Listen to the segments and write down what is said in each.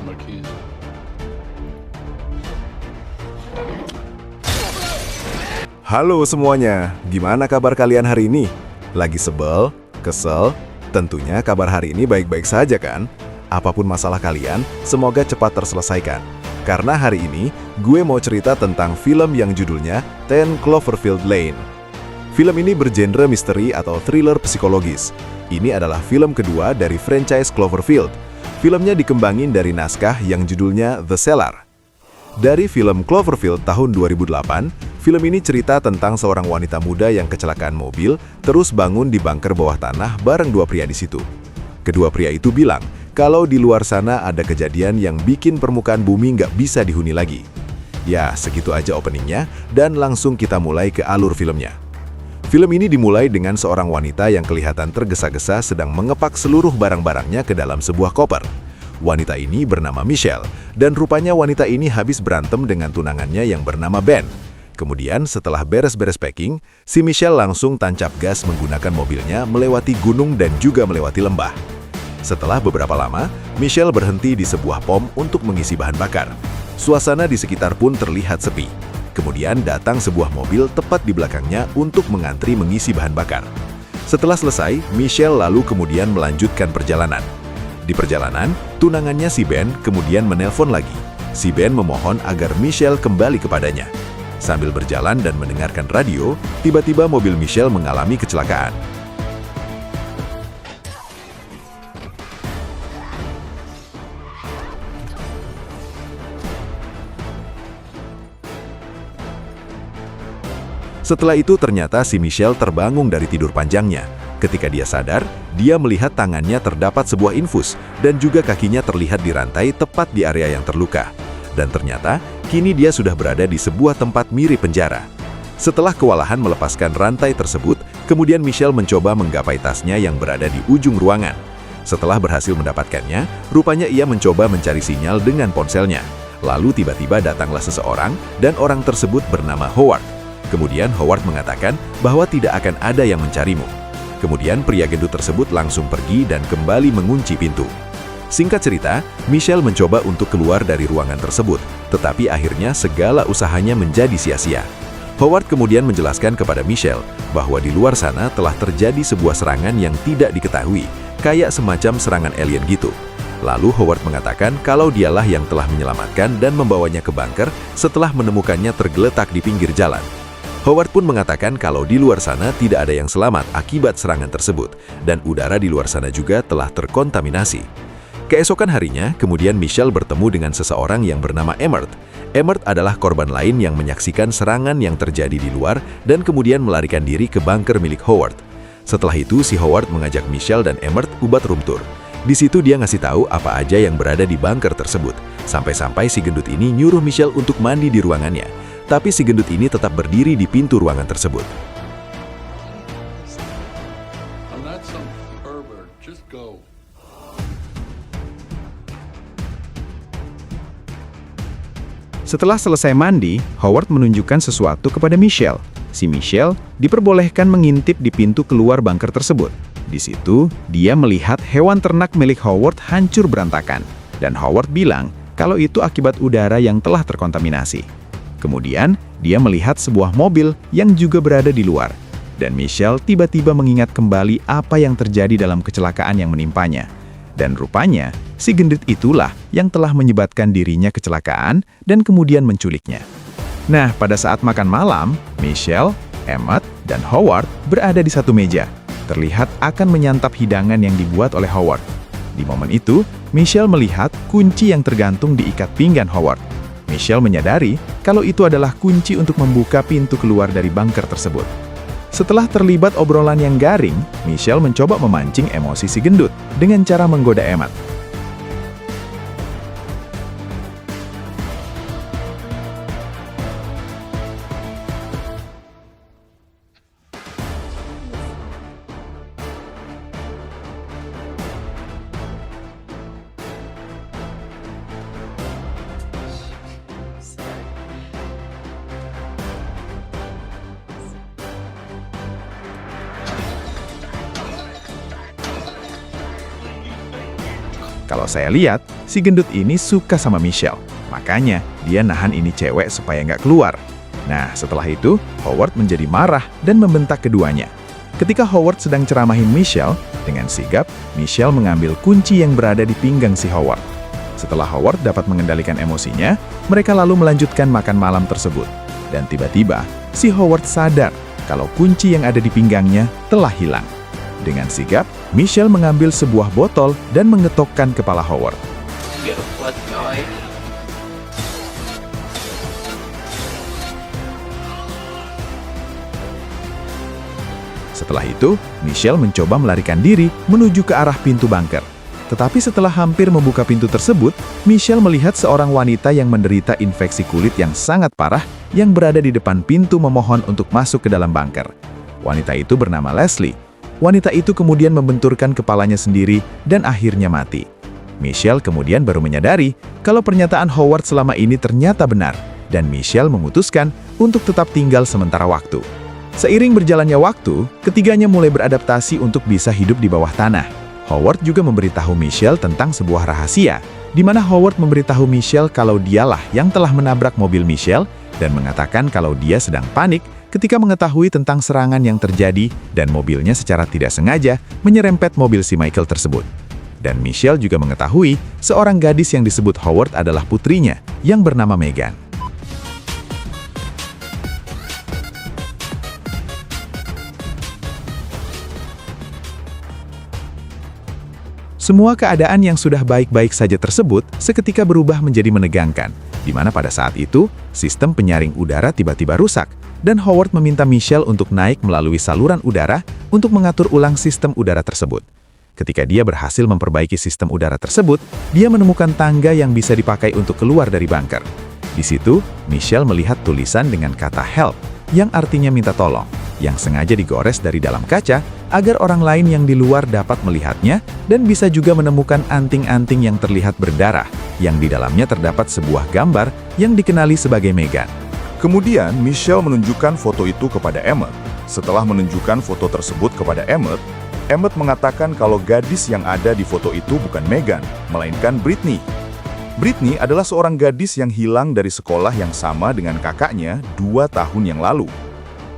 my keys. Halo semuanya, gimana kabar kalian hari ini? Lagi sebel? Kesel? Tentunya kabar hari ini baik-baik saja kan? Apapun masalah kalian, semoga cepat terselesaikan. Karena hari ini, gue mau cerita tentang film yang judulnya 10 Cloverfield Lane. Film ini bergenre misteri atau thriller psikologis. Ini adalah film kedua dari franchise Cloverfield. Filmnya dikembangin dari naskah yang judulnya The Cellar. Dari film Cloverfield tahun 2008, film ini cerita tentang seorang wanita muda yang kecelakaan mobil, terus bangun di bunker bawah tanah bareng dua pria di situ. Kedua pria itu bilang, kalau di luar sana ada kejadian yang bikin permukaan bumi nggak bisa dihuni lagi. Ya, segitu aja openingnya, dan langsung kita mulai ke alur filmnya. Film ini dimulai dengan seorang wanita yang kelihatan tergesa-gesa sedang mengepak seluruh barang-barangnya ke dalam sebuah koper. Wanita ini bernama Michelle, dan rupanya wanita ini habis berantem dengan tunangannya yang bernama Ben. Kemudian setelah beres-beres packing, si Michelle langsung tancap gas menggunakan mobilnya melewati gunung dan juga melewati lembah. Setelah beberapa lama, Michelle berhenti di sebuah pom untuk mengisi bahan bakar. Suasana di sekitar pun terlihat sepi. Kemudian datang sebuah mobil tepat di belakangnya untuk mengantri mengisi bahan bakar. Setelah selesai, Michelle lalu kemudian melanjutkan perjalanan. Di perjalanan, tunangannya si Ben kemudian menelpon lagi. Si Ben memohon agar Michelle kembali kepadanya. Sambil berjalan dan mendengarkan radio, tiba-tiba mobil Michelle mengalami kecelakaan. Setelah itu ternyata si Michelle terbangun dari tidur panjangnya. Ketika dia sadar, dia melihat tangannya terdapat sebuah infus dan juga kakinya terlihat di rantai tepat di area yang terluka. Dan ternyata, kini dia sudah berada di sebuah tempat mirip penjara. Setelah kewalahan melepaskan rantai tersebut, kemudian Michelle mencoba menggapai tasnya yang berada di ujung ruangan. Setelah berhasil mendapatkannya, rupanya ia mencoba mencari sinyal dengan ponselnya. Lalu tiba-tiba datanglah seseorang dan orang tersebut bernama Howard. Kemudian Howard mengatakan bahwa tidak akan ada yang mencarimu. Kemudian pria gendut tersebut langsung pergi dan kembali mengunci pintu. Singkat cerita, Michelle mencoba untuk keluar dari ruangan tersebut, tetapi akhirnya segala usahanya menjadi sia-sia. Howard kemudian menjelaskan kepada Michelle bahwa di luar sana telah terjadi sebuah serangan yang tidak diketahui, kayak semacam serangan alien gitu. Lalu Howard mengatakan kalau dialah yang telah menyelamatkan dan membawanya ke bunker setelah menemukannya tergeletak di pinggir jalan. Howard pun mengatakan kalau di luar sana tidak ada yang selamat akibat serangan tersebut, dan udara di luar sana juga telah terkontaminasi. Keesokan harinya, kemudian Michelle bertemu dengan seseorang yang bernama Emmert. Emmert adalah korban lain yang menyaksikan serangan yang terjadi di luar dan kemudian melarikan diri ke bunker milik Howard. Setelah itu, si Howard mengajak Michelle dan Emmert ubat room tour. Di situ dia ngasih tahu apa aja yang berada di bunker tersebut. Sampai-sampai si gendut ini nyuruh Michelle untuk mandi di ruangannya. Tapi si gendut ini tetap berdiri di pintu ruangan tersebut. I'm not some pervert. Just go. Setelah selesai mandi, Howard menunjukkan sesuatu kepada Michelle. Si Michelle diperbolehkan mengintip di pintu keluar bunker tersebut. Di situ, dia melihat hewan ternak milik Howard hancur berantakan. Dan Howard bilang kalau itu akibat udara yang telah terkontaminasi. Kemudian, dia melihat sebuah mobil yang juga berada di luar. Dan Michelle tiba-tiba mengingat kembali apa yang terjadi dalam kecelakaan yang menimpanya. Dan rupanya, si gendut itulah yang telah menyebabkan dirinya kecelakaan dan kemudian menculiknya. Nah, pada saat makan malam, Michelle, Emmett, dan Howard berada di satu meja. Terlihat akan menyantap hidangan yang dibuat oleh Howard. Di momen itu, Michelle melihat kunci yang tergantung di ikat pinggang Howard. Michelle menyadari kalau itu adalah kunci untuk membuka pintu keluar dari bunker tersebut. Setelah terlibat obrolan yang garing, Michelle mencoba memancing emosi si gendut dengan cara menggoda Emmett. Kalau saya lihat, si gendut ini suka sama Michelle. Makanya, dia nahan ini cewek supaya nggak keluar. Nah, setelah itu, Howard menjadi marah dan membentak keduanya. Ketika Howard sedang ceramahin Michelle, dengan sigap, Michelle mengambil kunci yang berada di pinggang si Howard. Setelah Howard dapat mengendalikan emosinya, mereka lalu melanjutkan makan malam tersebut. Dan tiba-tiba, si Howard sadar kalau kunci yang ada di pinggangnya telah hilang. Dengan sigap, Michelle mengambil sebuah botol dan mengetokkan kepala Howard. Setelah itu, Michelle mencoba melarikan diri menuju ke arah pintu bunker. Tetapi setelah hampir membuka pintu tersebut, Michelle melihat seorang wanita yang menderita infeksi kulit yang sangat parah yang berada di depan pintu memohon untuk masuk ke dalam bunker. Wanita itu bernama Leslie. Wanita itu kemudian membenturkan kepalanya sendiri dan akhirnya mati. Michelle kemudian baru menyadari kalau pernyataan Howard selama ini ternyata benar, dan Michelle memutuskan untuk tetap tinggal sementara waktu. Seiring berjalannya waktu, ketiganya mulai beradaptasi untuk bisa hidup di bawah tanah. Howard juga memberitahu Michelle tentang sebuah rahasia, di mana Howard memberitahu Michelle kalau dialah yang telah menabrak mobil Michelle dan mengatakan kalau dia sedang panik ketika mengetahui tentang serangan yang terjadi dan mobilnya secara tidak sengaja menyerempet mobil si Michael tersebut. Dan Michelle juga mengetahui seorang gadis yang disebut Howard adalah putrinya yang bernama Megan. Semua keadaan yang sudah baik-baik saja tersebut seketika berubah menjadi menegangkan, di mana pada saat itu, sistem penyaring udara tiba-tiba rusak, dan Howard meminta Michelle untuk naik melalui saluran udara untuk mengatur ulang sistem udara tersebut. Ketika dia berhasil memperbaiki sistem udara tersebut, dia menemukan tangga yang bisa dipakai untuk keluar dari bunker. Di situ, Michelle melihat tulisan dengan kata help, yang artinya minta tolong, yang sengaja digores dari dalam kaca agar orang lain yang di luar dapat melihatnya dan bisa juga menemukan anting-anting yang terlihat berdarah, yang di dalamnya terdapat sebuah gambar yang dikenali sebagai Megan. Kemudian, Michelle menunjukkan foto itu kepada Emmett. Setelah menunjukkan foto tersebut kepada Emmett, Emmett mengatakan kalau gadis yang ada di foto itu bukan Megan, melainkan Britney. Britney adalah seorang gadis yang hilang dari sekolah yang sama dengan kakaknya 2 tahun yang lalu.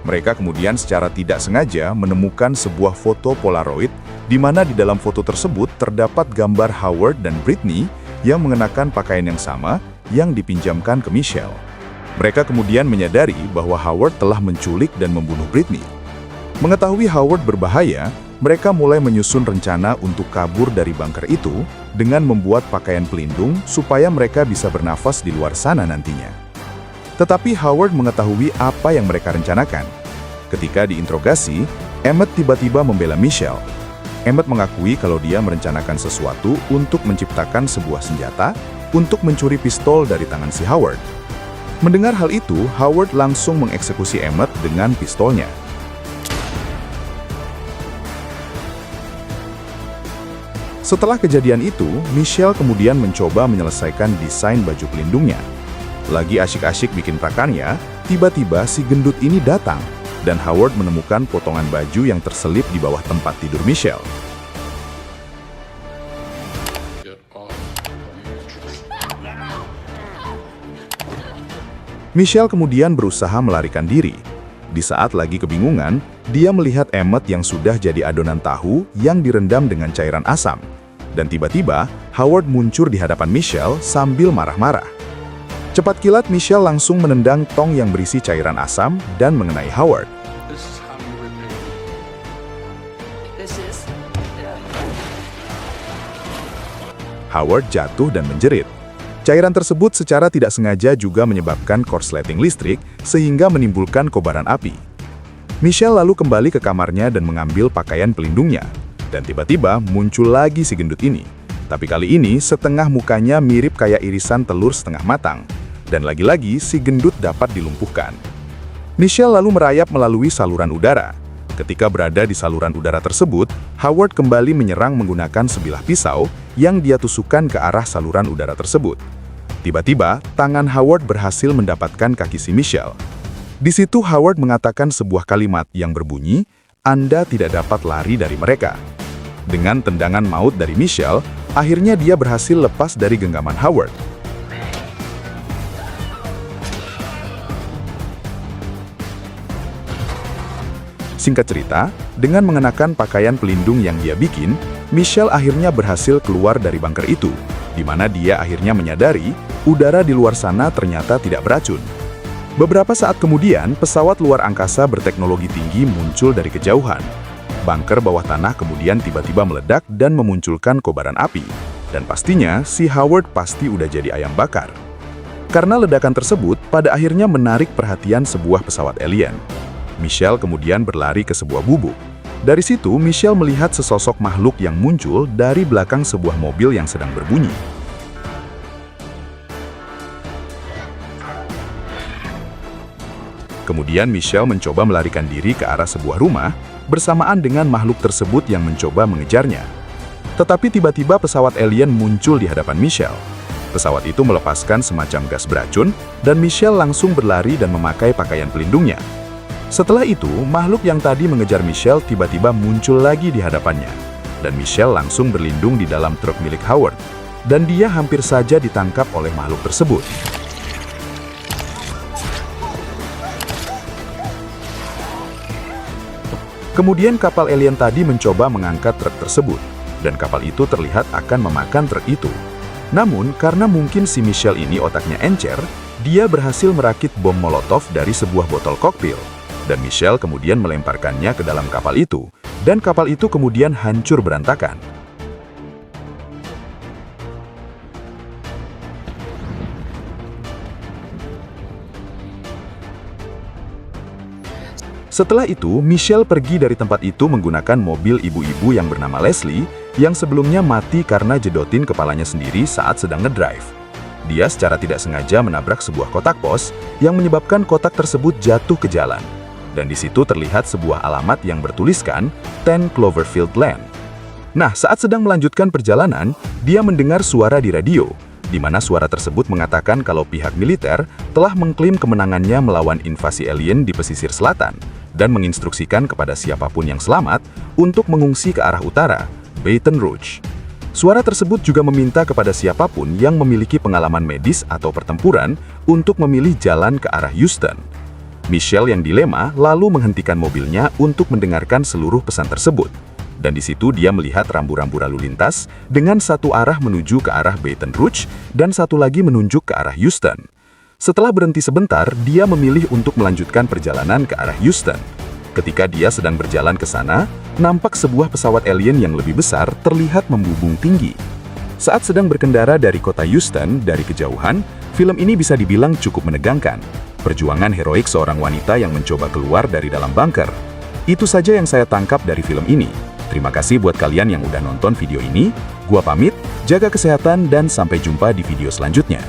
Mereka kemudian secara tidak sengaja menemukan sebuah foto Polaroid di mana di dalam foto tersebut terdapat gambar Howard dan Britney yang mengenakan pakaian yang sama yang dipinjamkan ke Michelle. Mereka kemudian menyadari bahwa Howard telah menculik dan membunuh Britney. Mengetahui Howard berbahaya, mereka mulai menyusun rencana untuk kabur dari bunker itu dengan membuat pakaian pelindung supaya mereka bisa bernafas di luar sana nantinya. Tetapi Howard mengetahui apa yang mereka rencanakan. Ketika diinterogasi, Emmett tiba-tiba membela Michelle. Emmett mengakui kalau dia merencanakan sesuatu untuk menciptakan sebuah senjata untuk mencuri pistol dari tangan si Howard. Mendengar hal itu, Howard langsung mengeksekusi Emmett dengan pistolnya. Setelah kejadian itu, Michelle kemudian mencoba menyelesaikan desain baju pelindungnya. Lagi asyik-asyik bikin prakarya, tiba-tiba si gendut ini datang, dan Howard menemukan potongan baju yang terselip di bawah tempat tidur Michelle. Get off. Michelle kemudian berusaha melarikan diri. Di saat lagi kebingungan, dia melihat Emmett yang sudah jadi adonan tahu yang direndam dengan cairan asam. Dan tiba-tiba, Howard muncul di hadapan Michelle sambil marah-marah. Cepat kilat, Michelle langsung menendang tong yang berisi cairan asam dan mengenai Howard. This is how you repay me. This is... Howard jatuh dan menjerit. Cairan tersebut secara tidak sengaja juga menyebabkan korsleting listrik sehingga menimbulkan kobaran api. Michelle lalu kembali ke kamarnya dan mengambil pakaian pelindungnya. Dan tiba-tiba muncul lagi si gendut ini. Tapi kali ini setengah mukanya mirip kayak irisan telur setengah matang. Dan lagi-lagi si gendut dapat dilumpuhkan. Michelle lalu merayap melalui saluran udara. Ketika berada di saluran udara tersebut, Howard kembali menyerang menggunakan sebilah pisau yang dia tusukkan ke arah saluran udara tersebut. Tiba-tiba, tangan Howard berhasil mendapatkan kaki si Michelle. Di situ Howard mengatakan sebuah kalimat yang berbunyi, "Anda tidak dapat lari dari mereka." Dengan tendangan maut dari Michelle, Akhirnya dia berhasil lepas dari genggaman Howard. Singkat cerita, dengan mengenakan pakaian pelindung yang dia bikin, Michelle akhirnya berhasil keluar dari bunker itu, di mana dia akhirnya menyadari udara di luar sana ternyata tidak beracun. Beberapa saat kemudian, pesawat luar angkasa berteknologi tinggi muncul dari kejauhan. Bunker bawah tanah kemudian tiba-tiba meledak dan memunculkan kobaran api. Dan pastinya, si Howard pasti udah jadi ayam bakar. Karena ledakan tersebut, pada akhirnya menarik perhatian sebuah pesawat alien. Michelle kemudian berlari ke sebuah gubuk. Dari situ, Michelle melihat sesosok makhluk yang muncul dari belakang sebuah mobil yang sedang berbunyi. Kemudian Michelle mencoba melarikan diri ke arah sebuah rumah bersamaan dengan makhluk tersebut yang mencoba mengejarnya. Tetapi tiba-tiba pesawat alien muncul di hadapan Michelle. Pesawat itu melepaskan semacam gas beracun dan Michelle langsung berlari dan memakai pakaian pelindungnya. Setelah itu, makhluk yang tadi mengejar Michelle tiba-tiba muncul lagi di hadapannya. Dan Michelle langsung berlindung di dalam truk milik Howard. Dan dia hampir saja ditangkap oleh makhluk tersebut. Kemudian kapal alien tadi mencoba mengangkat truk tersebut. Dan kapal itu terlihat akan memakan truk itu. Namun, karena mungkin si Michelle ini otaknya encer, dia berhasil merakit bom molotov dari sebuah botol kokpil. Dan Michelle kemudian melemparkannya ke dalam kapal itu, dan kapal itu kemudian hancur berantakan. Setelah itu, Michelle pergi dari tempat itu menggunakan mobil ibu-ibu yang bernama Leslie, yang sebelumnya mati karena jedotin kepalanya sendiri saat sedang ngedrive. Dia secara tidak sengaja menabrak sebuah kotak pos, yang menyebabkan kotak tersebut jatuh ke jalan. Dan di situ terlihat sebuah alamat yang bertuliskan 10 Cloverfield Lane. Nah, saat sedang melanjutkan perjalanan, dia mendengar suara di radio, di mana suara tersebut mengatakan kalau pihak militer telah mengklaim kemenangannya melawan invasi alien di pesisir selatan, dan menginstruksikan kepada siapapun yang selamat untuk mengungsi ke arah utara, Baton Rouge. Suara tersebut juga meminta kepada siapapun yang memiliki pengalaman medis atau pertempuran untuk memilih jalan ke arah Houston. Michelle yang dilema lalu menghentikan mobilnya untuk mendengarkan seluruh pesan tersebut. Dan di situ dia melihat rambu-rambu lalu lintas dengan satu arah menuju ke arah Baton Rouge dan satu lagi menunjuk ke arah Houston. Setelah berhenti sebentar, dia memilih untuk melanjutkan perjalanan ke arah Houston. Ketika dia sedang berjalan ke sana, nampak sebuah pesawat alien yang lebih besar terlihat membubung tinggi. Saat sedang berkendara dari kota Houston dari kejauhan, film ini bisa dibilang cukup menegangkan. Perjuangan heroik seorang wanita yang mencoba keluar dari dalam bunker. Itu saja yang saya tangkap dari film ini. Terima kasih buat kalian yang udah nonton video ini. Gua pamit, jaga kesehatan dan sampai jumpa di video selanjutnya.